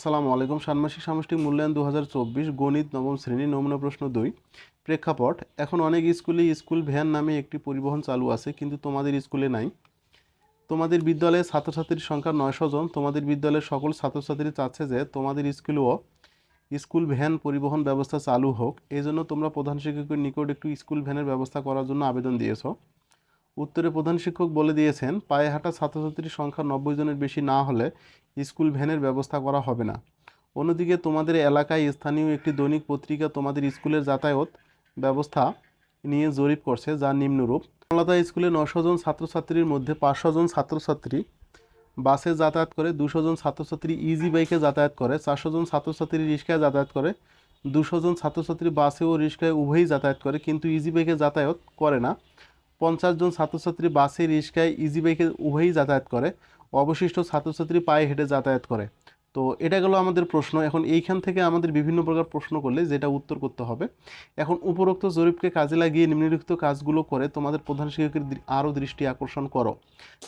আসসালামু আলাইকুম। ষান্মাসিক সামষ্টিক মূল্যায়ন 2024 গণিত নবম শ্রেণী নমুনা প্রশ্ন 2। প্রেক্ষাপট: এখন অনেক স্কুলে স্কুল ভ্যান নামে একটি পরিবহন চালু আছে, কিন্তু তোমাদের স্কুলে নাই। তোমাদের বিদ্যালয়ে ছাত্রছাত্রীর সংখ্যা 900 জন। তোমাদের বিদ্যালয়ের সকল ছাত্রছাত্রী চাচ্ছে যে তোমাদের স্কুলেও স্কুল ভ্যান পরিবহন ব্যবস্থা চালু হোক। এই জন্য তোমরা প্রধান শিক্ষকের নিকট একটু স্কুল ভ্যানের ব্যবস্থা করার জন্য আবেদন দিয়েছো। উত্তরে প্রধান শিক্ষক বলে দিয়েছেন, পায়ে হাঁটা ছাত্রছাত্রীর সংখ্যা 90 জনের বেশি না হলে স্কুল ভ্যানের ব্যবস্থা করা হবে না। অন্যদিকে তোমাদের এলাকায় স্থানীয় একটি দৈনিক পত্রিকা তোমাদের স্কুলের যাতায়াত ব্যবস্থা নিয়ে জরিপ করছে, যা নিম্নরূপ: কমলাতা স্কুলে 900 জন ছাত্রছাত্রীর মধ্যে 500 জন ছাত্রছাত্রী বাসে যাতায়াত করে, 200 জন ছাত্রছাত্রী ইজি বাইকে যাতায়াত করে, 400 জন ছাত্রছাত্রী রিক্সায় যাতায়াত করে, 200 জন ছাত্রছাত্রী বাসে ও রিক্সায় উভয়ই যাতায়াত করে কিন্তু ইজি বাইকে যাতায়াত করে না। 50 জন ছাত্রছাত্রী বাসে রিক্সায় ইজি বাইকে উভয়ই যাতায়াত করে। অবশিষ্ট ছাত্রছাত্রী পায়ে হেঁটে যাতায়াত করে। তো এটা গেল আমাদের প্রশ্ন। এখন এইখান থেকে আমাদের বিভিন্ন প্রকার প্রশ্ন করলে যেটা উত্তর করতে হবে। এখন উপরোক্ত জরিপকে কাজে লাগিয়ে নিম্নলিখিত কাজগুলো করে তোমাদের প্রধান শিক্ষকের আরও দৃষ্টি আকর্ষণ করো।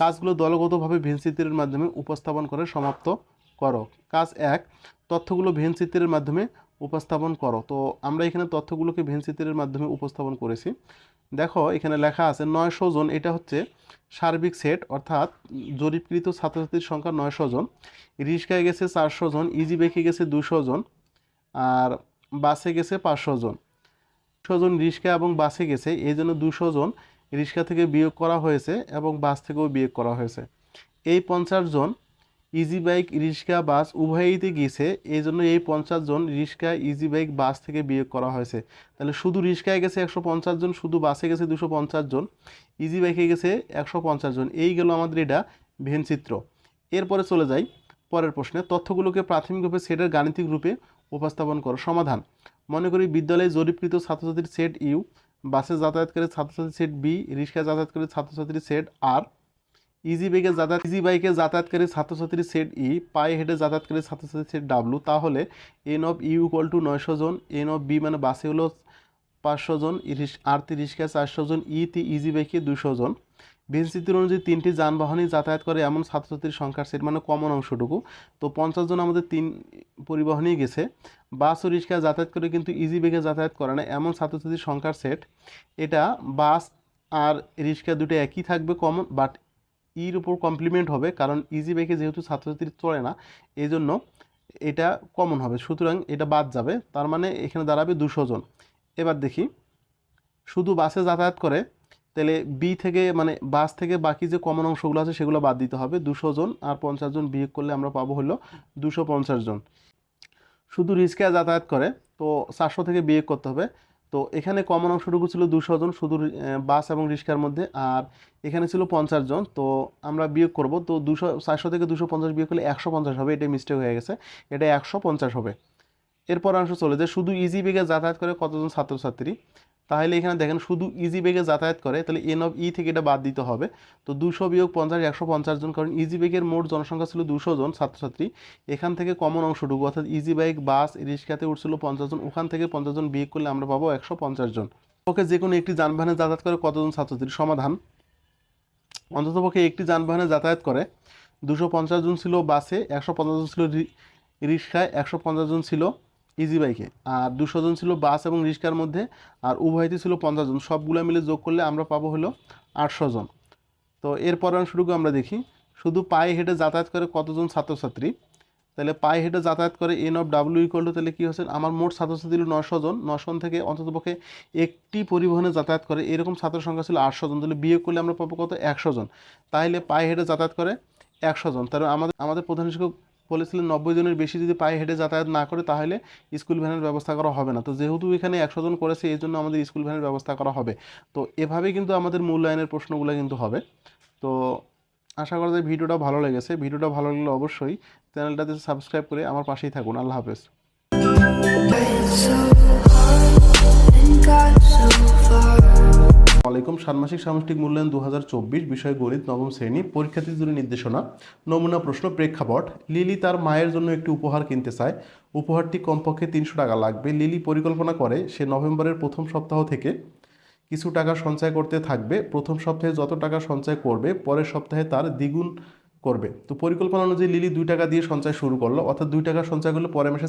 কাজগুলো দলগতভাবে ভেনচিত্রের মাধ্যমে উপস্থাপন করে সমাপ্ত করো। কাজ 1, তথ্যগুলো ভেনচিত্রের মাধ্যমে উপস্থাপন করো। তো আমরা এখানে তথ্যগুলোকে ভেনচিত্রের মাধ্যমে উপস্থাপন করেছি। দেখো এখানে লেখা আছে 900 জন, এটা হচ্ছে সার্বিক সেট, অর্থাৎ জরিপকৃত ছাত্রছাত্রীর সংখ্যা 900 জন। রিক্সায় গেছে 400 জন, ইজি বাইকে গেছে 200 জন, আর বাসে গেছে 500 জন। 200 জন রিক্সা এবং বাসে গেছে, এই জন্য 200 জন রিক্সা থেকে বিয়োগ করা হয়েছে এবং বাস থেকেও বিয়োগ করা হয়েছে। এই 50 জন ইজি বাইক রিক্সা বাস উভয়ইতে গিয়েছে, এই জন্য এই 50 জন রিক্সা ইজি বাইক বাস থেকে বিয়োগ করা হয়েছে। তাহলে শুধু রিক্সায় গেছে 150 জন, শুধু বাসে গেছে 250 জন, ইজি বাইকে গেছে 150 জন। এই গেল আমাদের এটা ভেনচিত্র। এরপরে চলে যাই পরের প্রশ্নে। তথ্যগুলোকে প্রাথমিকভাবে সেটের গাণিতিক রূপে উপস্থাপন করো। সমাধান: মনে করি বিদ্যালয়ে জরিপকৃত ছাত্রছাত্রীর সেট ইউ, বাসে যাতায়াতকারী ছাত্রছাত্রীর সেট বি, রিক্সায় যাতায়াতকারী ছাত্রছাত্রীর সেট আর, ইজি বাইকে যাতায়াতকারী ছাত্রছাত্রীর সেট ই, পায়ে হেঁটে যাতায়াতকারী ছাত্রছাত্রীর সেট ডাব্লু। তাহলে N of U equal to 900 জন, এন অফ বি মানে বাসে হলো 500 জন, আরতি রিক্সায় 400 জন, ইজি বাইকে 200 জন। ভেনচিত্র অনুযায়ী 3টি যানবাহনই যাতায়াত করে এমন ছাত্রছাত্রীর সংখ্যার সেট, মানে কমন অংশটুকু। তো 50 জন আমাদের 3 পরিবহনেই গেছে। বাস ও রিক্সায় যাতায়াত করে কিন্তু ইজি বাইকে যাতায়াত করে না এমন ছাত্রছাত্রীর সংখ্যার সেট। এটা বাস আর রিক্সা দুটো একই থাকবে কমন, বাট ইর উপর কমপ্লিমেন্ট হবে, কারণ ইজি বাইকে যেহেতু ছাত্রছাত্রী চলে না এই জন্য এটা কমন হবে, সুতরাং এটা বাদ যাবে। তার মানে এখানে দাঁড়াবে 200 জন। এবার দেখি শুধু বাসে যাতায়াত করে, তাহলে বি থেকে মানে বাস থেকে বাকি যে কমন অংশগুলো আছে সেগুলো বাদ দিতে হবে। 200 জন আর 50 জন বিয়োগ করলে আমরা পাবো হলো 250 জন। শুধু রিক্সায় যাতায়াত করে, তো 400 থেকে বিয়োগ করতে হবে। তো এখানে কমন অংশটুকু ছিল 200 জন শুধু বাস এবং রিক্সার মধ্যে, আর এখানে ছিল 50 জন। তো আমরা বিয়োগ করব, তো 400 থেকে 250 বিয়োগ করলে 150 হবে। এটা মিস্টেক হয়ে গেছে, এটা 150 হবে। এরপর অংশ চলে যায় শুধু ইজি বেগে যাতায়াত করে কতজন ছাত্রছাত্রী। তাহলে এখানে দেখেন শুধু ইজি বেগে যাতায়াত করে, তাহলে এন অফ ই থেকে এটা বাদ দিতে হবে। তো 200 বিয়োগ 50 150 জন, কারণ ইজি বেগের মোট জনসংখ্যা ছিল 200 জন ছাত্রছাত্রী। এখান থেকে কমন অংশটুকু অর্থাৎ ইজি বাইক বাস রিক্সাতে উঠছিল 50 জন, ওখান থেকে 50 জন বিয়োগ করলে আমরা পাবো 150 জন। ওকে, যে কোনো একটি যানবাহনে যাতায়াত করে কতজন ছাত্রছাত্রী? সমাধান: অন্ততপক্ষে একটি যানবাহনে যাতায়াত করে 250 জন ছিল বাসে, 150 জন ছিল রিক্সায়, 150 জন ছিল ইজি বাইকে, আর 200 জন ছিল বাস এবং রিক্সার মধ্যে, আর উভয়তে ছিল 50 জন। সবগুলো মিলে যোগ করলে আমরা পাবো হলো 800 জন। তো এরপর অংশটুকু আমরা দেখি শুধু পায়ে হেঁটে যাতায়াত করে কতজন ছাত্রছাত্রী। তাহলে পায়ে হেঁটে যাতায়াত করে N of W equal to, তাহলে কী হচ্ছে, আমার মোট ছাত্রছাত্রী ছিল 900 জন। 900 থেকে অন্ততপক্ষে একটি পরিবহনে যাতায়াত করে এরকম ছাত্র সংখ্যা ছিল 800 জন। তাহলে বিয়োগ করলে আমরা পাবো কত? 100 জন। তাহলে পায়ে হেঁটে যাতায়াত করে 100 জন। তাহলে আমাদের প্রধান শিক্ষক বলেছিলেন 90 জনের বেশি যদি পায়ে হেঁটে যাতায়াত না করে তাহলে স্কুল ভ্যানের ব্যবস্থা করা হবে না। তো যেহেতু এখানে 100 জন করেছে এই জন্য আমাদের স্কুল ভ্যানের ব্যবস্থা করা হবে। তো এভাবেই কিন্তু আমাদের মূল্যায়নের প্রশ্নগুলো কিন্তু হবে। তো আশা করা যায় ভিডিওটা ভালো লেগেছে। ভিডিওটা ভালো লাগলে অবশ্যই চ্যানেলটাতে সাবস্ক্রাইব করে আমার পাশেই থাকুন। আল্লাহ হাফেজ। ওয়ালাইকুম। ষান্মাসিক সামষ্টিক মূল্যায়ন 2024 বিষয় গণিত নবম শ্রেণী পরীক্ষার্থীর জন্য নির্দেশনা। নমুনা প্রশ্ন। প্রেক্ষাপট: লিলি তার মায়ের জন্য একটি উপহার কিনতে চায়। উপহারটি কমপক্ষে 300 টাকা লাগবে। লিলি পরিকল্পনা করে সে নভেম্বরের প্রথম সপ্তাহ থেকে কিছু টাকা সঞ্চয় করতে থাকবে। প্রথম সপ্তাহে যত টাকা সঞ্চয় করবে পরের সপ্তাহে তার দ্বিগুণ করবে। তো পরিকল্পনা অনুযায়ী লিলি 2 টাকা দিয়ে সঞ্চয় শুরু করলো, অর্থাৎ 2 টাকা সঞ্চয় করলে পরের মাসে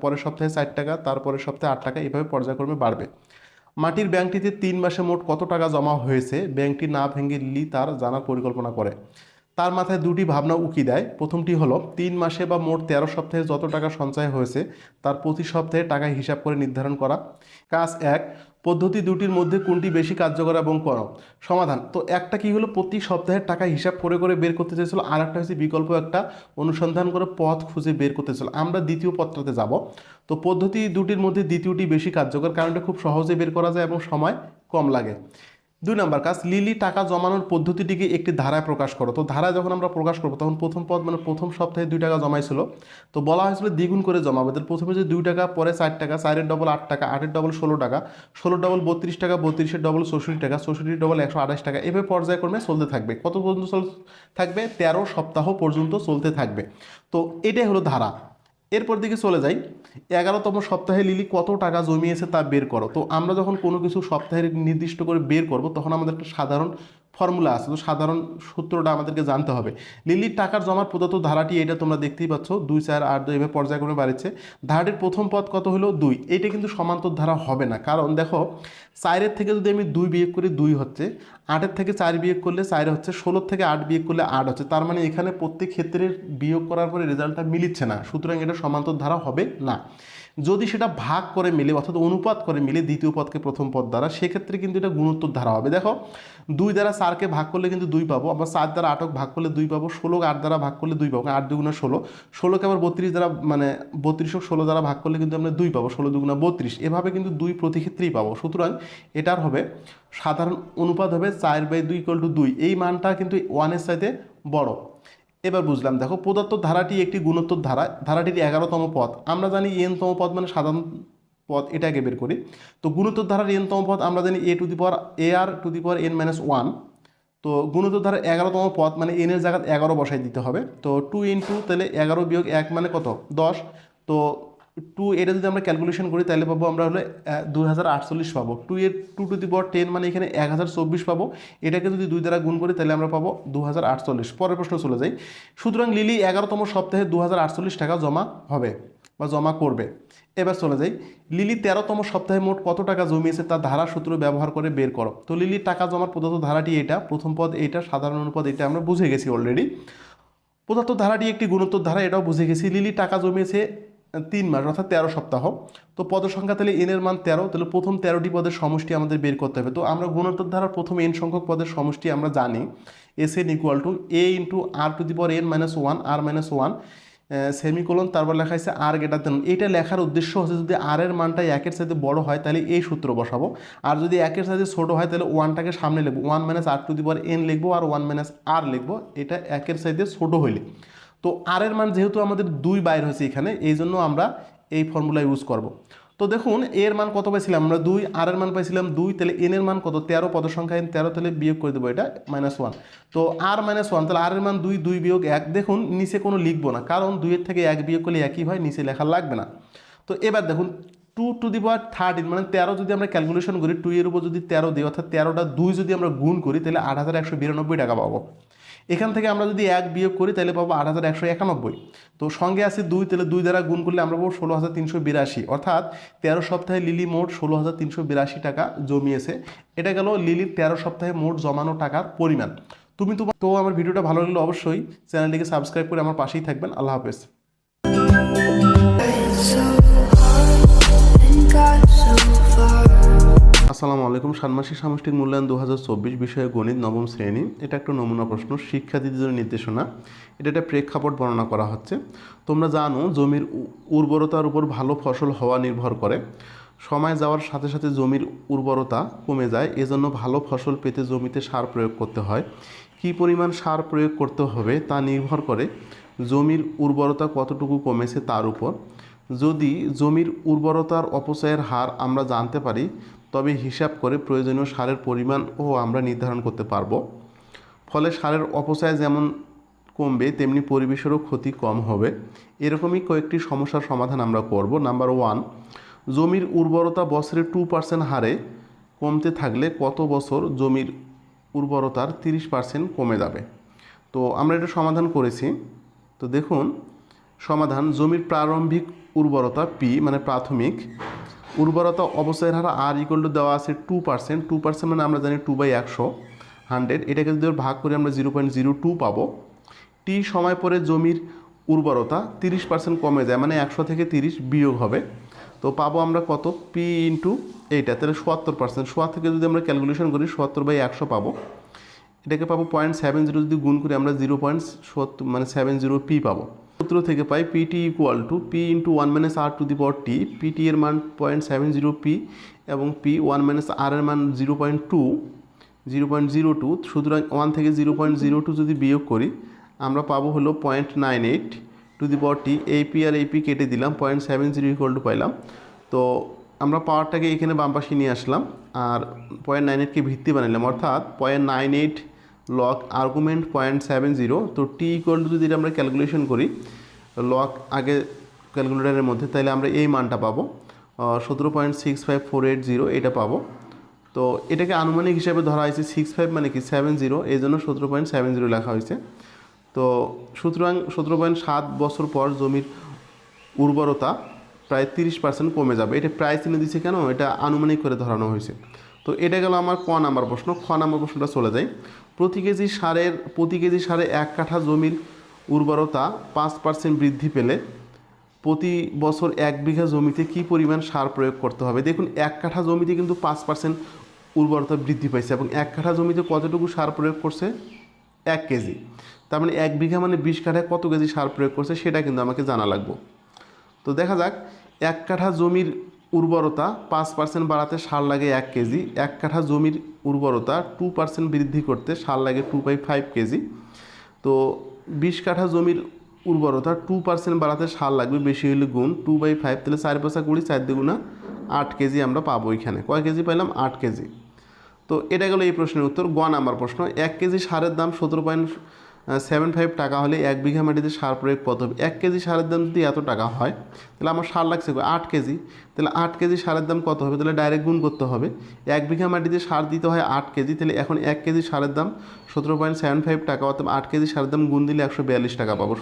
পরের সপ্তাহে 4 টাকা, তারপরের সপ্তাহে 8 টাকা, এভাবে পর্যায়ক্রমে বাড়বে। মাটির ব্যাংকটিতে 3 মাসে মোট কত টাকা জমা হয়েছে ব্যাংকটি না ভেঙে লিলি তার জানার পরিকল্পনা করে। তার মাথায় দুটি ভাবনা উকি দেয়। প্রথমটি হলো 3 মাসে বা মোট 13 সপ্তাহে যত টাকা সঞ্চয় হয়েছে তার প্রতি সপ্তাহে টাকা হিসাব করে নির্ধারণ করা। কাজ 1, পদ্ধতি দুটির মধ্যে কোনটি বেশি কার্যকর এবং কেন? সমাধান। তো একটা কি হলো, প্রতি সপ্তাহের টাকা হিসাব করে করে বের করতে চাইছিল, আর একটা হচ্ছে বিকল্প একটা অনুসন্ধান করে পথ খুঁজে বের করতে চাইছিল। আমরা দ্বিতীয় পথটাতে যাব। তো পদ্ধতি দুটির মধ্যে দ্বিতীয়টি বেশি কার্যকর, কারণ এটা খুব সহজে বের করা যায় এবং সময় কম লাগে। 2 নম্বর কাজ, লিলি টাকা জমানোর পদ্ধতিটিকে একটি ধারায় প্রকাশ করো। তো ধারায় যখন আমরা প্রকাশ করবো তখন প্রথম পদ মানে প্রথম সপ্তাহে 2 টাকা জমাইছিল, তো বলা হয়েছিল দ্বিগুণ করে জমাবে। তাহলে প্রথমে যে 2 টাকা, পরে 4 টাকা, 4-এর ডবল 8 টাকা, 8-এর ডবল 16 টাকা, 16-এর ডবল 32 টাকা, 32-এর ডবল 64 টাকা, 64-এর ডবল 128 টাকা, এভাবে পর্যায়ক্রমে চলতে থাকবে। কত পর্যন্ত থাকবে? 13 সপ্তাহ পর্যন্ত চলতে থাকবে। তো এটাই হলো ধারা। এরপর দিকে চলে যাই, 11তম সপ্তাহে লিলি কত টাকা জমিয়েছে তা বের করো। তো আমরা যখন কোনো কিছু সপ্তাহের নির্দিষ্ট করে বের করব তখন আমাদের একটা সাধারণ ফর্মুলা আছে, তো সাধারণ সূত্রটা আমাদেরকে জানতে হবে। লিলির টাকার জমার প্রদত্ত ধারাটি, এটা তোমরা দেখতেই পাচ্ছ, 2, 4, 8, 2 এভাবে পর্যায়ক্রমে বাড়ছে। ধারাটির প্রথম পদ কত হলো? 2। এইটা কিন্তু সমান্তর ধারা হবে না, কারণ দেখো 4-এর থেকে যদি আমি 2 বিয়োগ করি 2 হচ্ছে, 8-এর থেকে 4 বিয়োগ করলে 4 হচ্ছে, 16 থেকে 8 বিয়োগ করলে 8 হচ্ছে। তার মানে এখানে প্রত্যেক ক্ষেত্রে বিয়োগ করার পরে রেজাল্টটা মিলিচ্ছে না, সুতরাং এটা সমান্তর ধারা হবে না। যদি সেটা ভাগ করে মিলে অর্থাৎ অনুপাত করে মিলে দ্বিতীয় পদকে প্রথম পদ দ্বারা, সেক্ষেত্রে কিন্তু এটা গুণোত্তর ধারা হবে। দেখো 2 দ্বারা 4কে ভাগ করলে কিন্তু 2 পাবো, আবার 4 দ্বারা 8কে ভাগ করলে 2 পাবো, 16 8 দ্বারা ভাগ করলে 2 পাবো, 8 2 16, 16কে আবার 32 দ্বারা মানে 32 16 দ্বারা ভাগ করলে কিন্তু আমরা 2 পাবো, 16 2 32, এভাবে কিন্তু 2 প্রতি ক্ষেত্রেই পাবো। সুতরাং এটার হবে সাধারণ অনুপাত হবে 4/2 = 2। এই মানটা কিন্তু 1-এর চাইতে বড়। এবার বুঝলাম। দেখো প্রদত্ত ধারাটি একটি গুণোত্তর ধারা, ধারাটির 11তম পদ, আমরা জানি n-তম পদ মানে সাধারণ পদ, এটা আগে বের করি। তো গুণোত্তর ধারার n-তম পদ আমরা জানি ar⁴n-1। তো গুণোত্তর ধারার 11তম পদ মানে n এর জায়গায় 11 বসাই দিতে হবে। তো 2 × তাহলে 11 বিয়োগ 1 মানে কত? 10। তো 2 এটা যদি আমরা ক্যালকুলেশন করি তাহলে পাবো আমরা হলে 2048 পাবো। 2 × 10 মানে এখানে 1024 পাবো। এটাকে যদি 2 দ্বারা গুণ করি তাহলে আমরা পাবো 2048। পরের প্রশ্ন চলে যাই। সুতরাং লিলি 11তম সপ্তাহে 2048 টাকা জমা হবে বা জমা করবে। এবার চলে যাই, লিলি 13তম সপ্তাহে মোট কত টাকা জমিয়েছে তা ধারা সূত্র ব্যবহার করে বের করো। তো লিলির টাকা জমার প্রদত্ত ধারাটি এটা, প্রথম পদ এইটা, সাধারণ অনুপাত এটা আমরা বুঝে গেছি অলরেডি। প্রদত্ত ধারাটি একটি গুণোত্তর ধারা, এটাও বুঝে গেছি। লিলি টাকা জমিয়েছে 3 মাস অর্থাৎ 13 সপ্তাহ। তো পদ সংখ্যা তাহলে n এর মান 13, তাহলে প্রথম 13টি পদের সমষ্টি আমাদের বের করতে হবে। তো আমরা গুণোত্তর ধারার প্রথম n সংখ্যক পদের সমষ্টি আমরা জানি, Sn = a × r⁻n-1 r-1 semicolon, তারপর লেখা হয়েছে r > এইটা লেখার উদ্দেশ্য হচ্ছে যদি r এর মানটা 1-এর সাথে বড় হয় তাহলে এই সূত্র বসাবো, আর যদি 1-এর সাথে ছোট হয় তাহলে 1টাকে সামনে লিখবো, 1 - r⁻n লিখবো আর 1 - r লিখবো, এটা 1-এর সাথে ছোট হইলে। তো r এর মান যেহেতু আমাদের 2 বাইর হয়েছে এখানে, এই জন্য আমরা এই ফর্মুলা ইউজ করব। তো দেখুন এর মান কত পাইছিলাম আমরা? 2, আর এর মান পাইছিলাম 2, তাহলে n এর মান কত? 13, পদের সংখ্যা n 13, তাহলে বিয়োগ করে দেবো এটা -1। তো r - 1, তাহলে r এর মান 2, 2 বিয়োগ 1। দেখুন নিচে কোনো লিখবো না, কারণ 2-এর থেকে 1 বিয়োগ করলে একই হয়, নিচে লেখা লাগবে না। তো এবার দেখুন 2⁻13 মানে 13 যদি আমরা ক্যালকুলেশন করি, 2 এর উপর যদি 13 দিই অর্থাৎ 13টা 2 যদি আমরা গুণ করি তাহলে 8192 টাকা পাবো। এখান থেকে আমরা যদি 1 বিয়োগ করি তাহলে পাবো 8191। তো সঙ্গে আছে 2, তাহলে 2 দ্বারা গুণ করলে আমরা পাবো 16382। অর্থাৎ 13 সপ্তাহে লিলি মোট 16382 টাকা জমিয়েছে। এটা গেল লিলির 13 সপ্তাহে মোট জমানো টাকার পরিমাণ। তো আমার ভিডিওটা ভালো লাগলে অবশ্যই চ্যানেলটিকে সাবস্ক্রাইব করে আমার পাশেই থাকবেন। আল্লাহ হাফেজ। আসসালামু আলাইকুম। ষান্মাসিক সামষ্টিক মূল্যায়ন 2024 বিষয়ে গণিত নবম শ্রেণী। এটা একটা নমুনা প্রশ্ন, শিক্ষার্থীদের জন্য নির্দেশনা। এটা একটা প্রেক্ষাপট বর্ণনা করা হচ্ছে। তোমরা জানো জমির উর্বরতার উপর ভালো ফসল হওয়া নির্ভর করে। সময় যাওয়ার সাথে সাথে জমির উর্বরতা কমে যায়, এজন্য ভালো ফসল পেতে জমিতে সার প্রয়োগ করতে হয়। কী পরিমাণ সার প্রয়োগ করতে হবে তা নির্ভর করে জমির উর্বরতা কতটুকু কমেছে তার উপর। যদি জমির উর্বরতার অপচয়ের হার আমরা জানতে পারি তবে হিসাব করে প্রয়োজনীয় সারের পরিমাণও আমরা নির্ধারণ করতে পারব। ফলে সারের অপচয় যেমন কমবে তেমনি পরিবেশেরও ক্ষতি কম হবে। এরকমই কয়েকটি সমস্যার সমাধান আমরা করব। নাম্বার 1, জমির উর্বরতা বছরে 2% হারে কমতে থাকলে কত বছর জমির উর্বরতার 30% কমে যাবে? তো আমরা এটা সমাধান করেছি। তো দেখুন সমাধান, জমির প্রারম্ভিক উর্বরতা পি মানে প্রাথমিক উর্বরতা অবস্থায় হার আর ইকুয়াল টু দেওয়া আছে 2%। 2% মানে আমরা জানি 2/100 100, এটাকে যদি ভাগ করি আমরা 0.02 পাবো। টি সময় পরে জমির উর্বরতা 30% কমে যায়, মানে 100 থেকে 30 বিয়োগ হবে। তো পাবো আমরা কত, পি ইন্টু এইটা, তাহলে 77%। 70 থেকে যদি আমরা ক্যালকুলেশন করি 70/100 পাবো। এটাকে পাবো 0.70, যদি গুণ করি আমরা 0.70 মানে 70 পি পাবো। সূত্র থেকে পাই PT equal to P into 1 - r⁻, PT এর মান 0.70 পি এবং পি 1 - r এর মান 0.02। সুতরাং 1 থেকে 0.02 যদি বিয়োগ করি আমরা পাবো হলো 0.98 এই পি আর এই পি কেটে দিলাম, 0.70 ইকুয়াল টু পাইলাম। তো আমরা পাওয়ারটাকে এখানে বাম পাশে নিয়ে আসলাম আর 0.98কে ভিত্তি বানাইলাম, অর্থাৎ 0.98 লগ আর্গুমেন্ট 0.70। তো টি ইকুয়াল টু যদি এটা আমরা ক্যালকুলেশন করি লগ আগে ক্যালকুলেটারের মধ্যে, তাহলে আমরা এই মানটা পাবো 17.65480 এটা পাবো। তো এটাকে আনুমানিক হিসাবে ধরা হয়েছে 65 মানে কি 70, এই জন্য 17.70 লেখা হয়েছে। তো সুতরাং 17.7 বছর পর জমির উর্বরতা প্রায় 30% কমে যাবে। এটা প্রায় চিহ্ন দিচ্ছে কেন, এটা আনুমানিক করে ধরানো হয়েছে। তো এটা গেল আমার ক নাম্বার প্রশ্ন। খ নাম্বার প্রশ্নটা চলে যায়। প্রতি কেজি সারে 1 কাঠা জমির উর্বরতা 5% বৃদ্ধি পেলে প্রতি বছর 1 বিঘা জমিতে কি পরিমাণ সার প্রয়োগ করতে হবে। দেখুন 1 কাঠা জমিতে কিন্তু 5% উর্বরতা বৃদ্ধি পাইছে এবং 1 কাঠা জমিতে কতটুকু সার প্রয়োগ করছে, 1 কেজি। তার মানে 1 বিঘা মানে 20 কাঠায় কত কেজি সার প্রয়োগ করছে সেটা কিন্তু আমাকে জানা লাগবে। তো দেখা যাক, 1 কাঠা জমির উর্বরতা 5% বাড়াতে সার লাগে 1 কেজি। 1 কাঠা জমির উর্বরতা 2% বৃদ্ধি করতে সার লাগে 2/5 কেজি। তো 20 কাঠা জমির উর্বরতা 2% বাড়াতে সার লাগবে বেশি হলে গুণ 2/5, তাহলে 4 × 5 = 4 × 2 = 8 কেজি আমরা পাবো। এখানে কয় কেজি পাইলাম, 8 কেজি। তো এটা গেল এই প্রশ্নের উত্তর। গ নাম্বার প্রশ্ন, 1 কেজি সারের দাম 17.75 টাকা হলে 1 বিঘা মাটিতে সার প্রয়োগ কত হবে। 1 কেজি সারের দাম যদি এত টাকা হয় তাহলে আমার সার লাগছে 8 কেজি, তাহলে 8 কেজি সারের দাম কত হবে, তাহলে ডাইরেক্ট গুণ করতে হবে। 1 বিঘা মাটিতে সার দিতে হয় 8 কেজি, তাহলে এখন 1 কেজি সারের দাম 17.75 টাকা, অর্থাৎ 8 কেজি সারের দাম গুণ দিলে 142 টাকা পাবো।